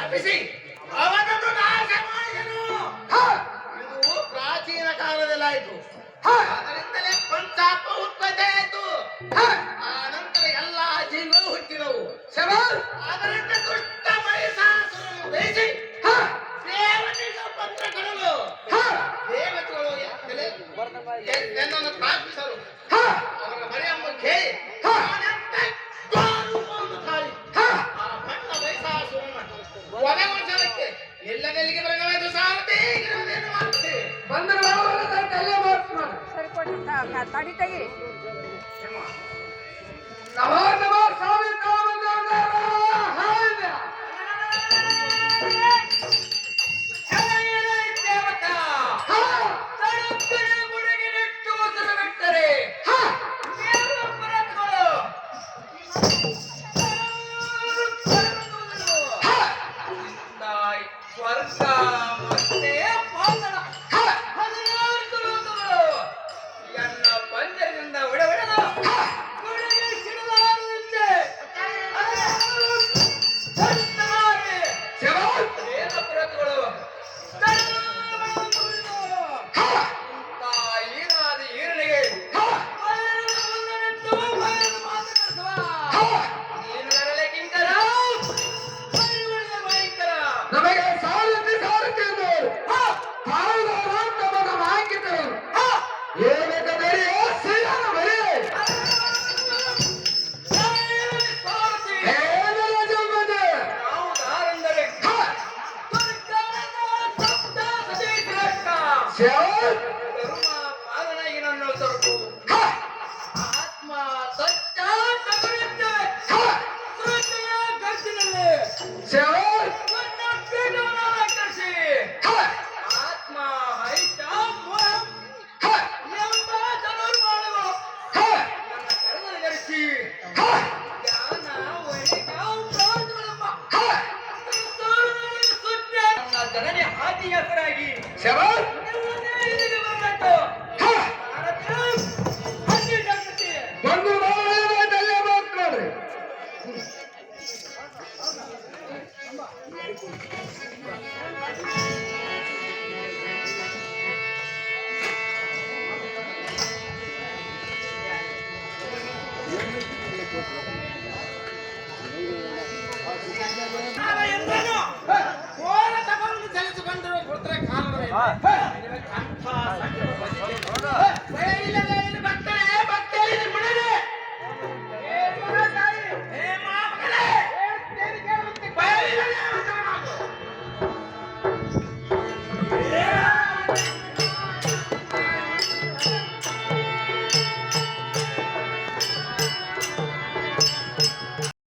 ಶಪಿಸಿ ಅವನನ್ನು ನಾಶ ಮಾಡಿದನು. ಇದು ಪ್ರಾಚೀನ ಕಾಲದಲ್ಲಾಯಿತು. ಅದರಿಂದಲೇ ಪಂಚಾತ್ಮ ಉತ್ಪತ್ತಿ ಆಯಿತು. ಆ ನಂತರ ಎಲ್ಲ ಜೀವಗಳು ಹುಟ್ಟಿದವು. ಅದರಿಂದ ದುಷ್ಟ ಮಹಿಷಾಸುರನು ದಯಿಸಿ ದೇವತೆಗಳ ಪತ್ರ ಕೊಡಲು ದೇವತೆಗಳು ನನ್ನನ್ನು ಪ್ರಾರ್ಥಿಸಲು ಅವರ ಮರೆಯಮ್ಮ ಕೇಳಿ ಆ ಭಟ್ಟ ಮಹಿಷಾಸುರನ ಕೊನೆಗೊಳಿಸಲಿಕ್ಕೆ ಎಲ್ಲೆಲ್ಲಿಗೆ ಬರಬೇಕು ಸಾರಥಿ ಇರುವುದೇನು ಮಾಡ್ತೀವಿ ಬಂದರು ಸರಿ ಕೊಡಿ ತಡಿ ತೆಗಿ ನಮೋ ನಮೋ ಸ್ವಾಮಿ ಆತ್ಮ ಸತ್ಯ ಆತ್ಮ ಹೈತ ಎಂಬ ಧನುರ್ಮಾಣಗಳು ನನ್ನ ಕರದಲ್ಲಿ ಧರಿಸಿ ಜ್ಞಾನ ನನ್ನ ಜನನಿ ಹಾದಿ ಹೆಸರಾಗಿ ಬಂದು